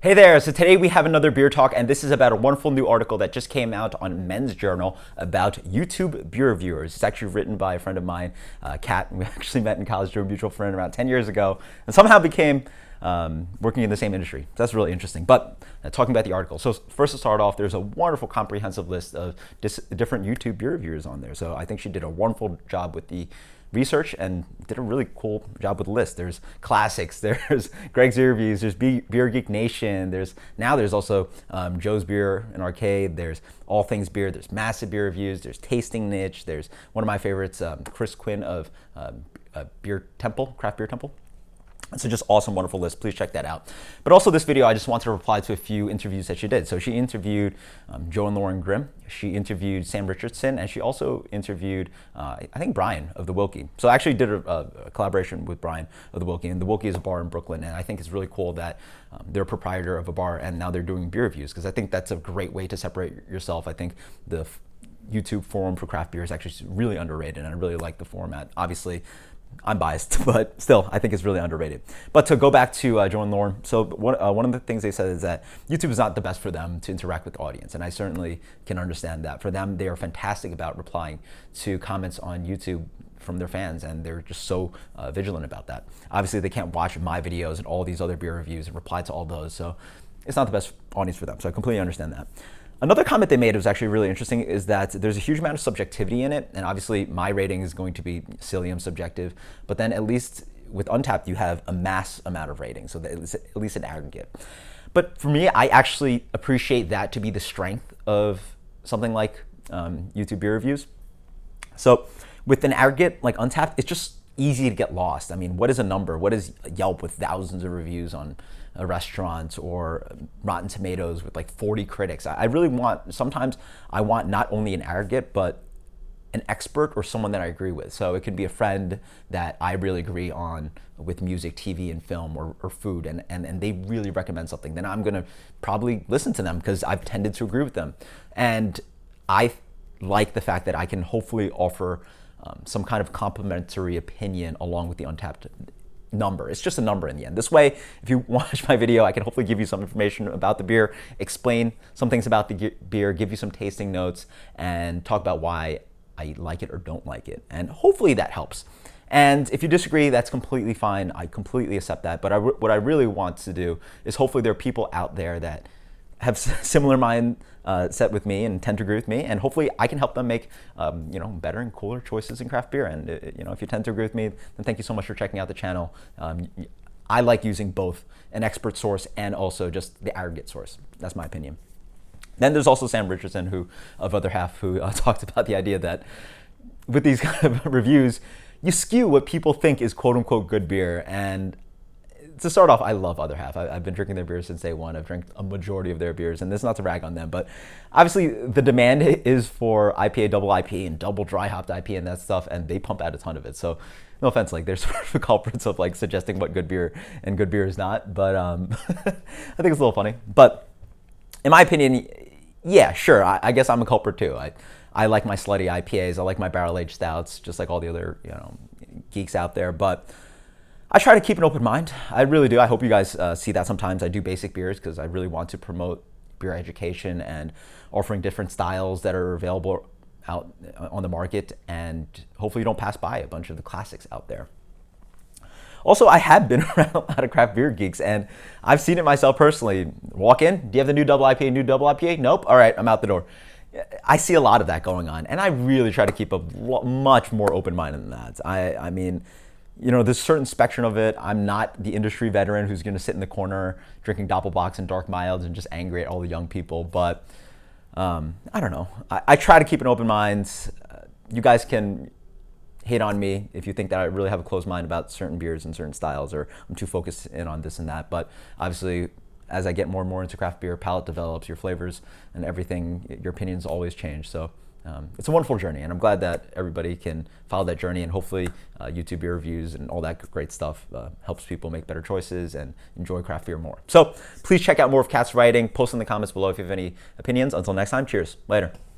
Hey there, so today we have another beer talk, and this is about a wonderful new article that just came out on Men's Journal about YouTube beer reviewers. It's actually written by a friend of mine, Kat. We actually met in college through a mutual friend around 10 years ago, and somehow became working in the same industry. So that's really interesting. But talking about the article. So first to start off, there's a wonderful comprehensive list of different YouTube beer reviewers on there. So I think she did a wonderful job with the research and did a really cool job with the list. There's classics, there's Greg's Beer Reviews, there's Beer Geek Nation, there's also Joe's Beer and Arcade, there's All Things Beer, there's Massive Beer Reviews, there's Tasting Niche, there's one of my favorites, Chris Quinn of Beer Temple, Craft Beer Temple. So just awesome, wonderful list. Please check that out. But also this video, I just want to reply to a few interviews that she did. So she interviewed Joe and Lauren Grimm. She interviewed Sam Richardson, and she also interviewed, I think, Brian of the Wilkie. So I actually did a collaboration with Brian of the Wilkie, and the Wilkie is a bar in Brooklyn, and I think it's really cool that they're a proprietor of a bar, and now they're doing beer reviews, because I think that's a great way to separate yourself. I think the YouTube forum for craft beer is actually really underrated, and I really like the format. Obviously, I'm biased, but still, I think it's really underrated. But to go back to Joe and Lauren, so one of the things they said is that YouTube is not the best for them to interact with the audience, and I certainly can understand that. For them, they are fantastic about replying to comments on YouTube from their fans, and they're just so vigilant about that. Obviously, they can't watch my videos and all these other beer reviews and reply to all those, so it's not the best audience for them, so I completely understand that. Another comment they made was actually really interesting is that there's a huge amount of subjectivity in it, and obviously my rating is going to be silly and subjective, but then at least with Untappd you have a mass amount of ratings, so at least an aggregate. But for me, I actually appreciate that to be the strength of something like YouTube beer reviews. So with an aggregate like Untappd, it's just easy to get lost. I mean, what is a number? What is Yelp with thousands of reviews on a restaurant, or Rotten Tomatoes with like 40 critics? I really want, sometimes I want not only an aggregate, but an expert or someone that I agree with. So it could be a friend that I really agree on with music, TV, and film, or food, and they really recommend something. Then I'm gonna probably listen to them because I've tended to agree with them. And I like the fact that I can hopefully offer some kind of complimentary opinion along with the Untappd number. It's just a number in the end. This way, if you watch my video, I can hopefully give you some information about the beer, explain some things about the beer, give you some tasting notes, and talk about why I like it or don't like it. And hopefully that helps. And if you disagree, that's completely fine. I completely accept that. But what I really want to do is hopefully there are people out there that have similar mindset with me and tend to agree with me, and hopefully I can help them make better and cooler choices in craft beer. And if you tend to agree with me, then thank you so much for checking out the channel. I like using both an expert source and also just the aggregate source. That's my opinion. Then there's also Sam Richardson, who of Other Half, who talked about the idea that with these kind of reviews, you skew what people think is quote unquote good beer. And to start off, I love Other Half. I've been drinking their beers since day one. I've drank a majority of their beers, and this is not to rag on them, but obviously the demand is for IPA, double IPA, and double dry hopped IPA and that stuff, and they pump out a ton of it. So no offense, like there's sort of the culprits of like suggesting what good beer and good beer is not, but I think it's a little funny. But in my opinion, yeah, sure, I guess I'm a culprit too. I like my slutty IPAs, I like my barrel-aged stouts, just like all the other geeks out there, but I try to keep an open mind. I really do. I hope you guys see that sometimes. I do basic beers because I really want to promote beer education and offering different styles that are available out on the market, and hopefully you don't pass by a bunch of the classics out there. Also, I have been around a lot of craft beer geeks, and I've seen it myself personally. Walk in, do you have the new double IPA, new double IPA? Nope, all right, I'm out the door. I see a lot of that going on, and I really try to keep a much more open mind than that. I mean, there's a certain spectrum of it. I'm not the industry veteran who's gonna sit in the corner drinking Doppelbocks and dark milds and just angry at all the young people, but I don't know. I try to keep an open mind. You guys can hate on me if you think that I really have a closed mind about certain beers and certain styles, or I'm too focused in on this and that, but obviously as I get more and more into craft beer, palate develops, your flavors and everything, your opinions always change. So it's a wonderful journey, and I'm glad that everybody can follow that journey, and hopefully YouTube beer reviews and all that great stuff helps people make better choices and enjoy craft beer more. So please check out more of Kat's writing. Post in the comments below if you have any opinions. Until next time, cheers. Later.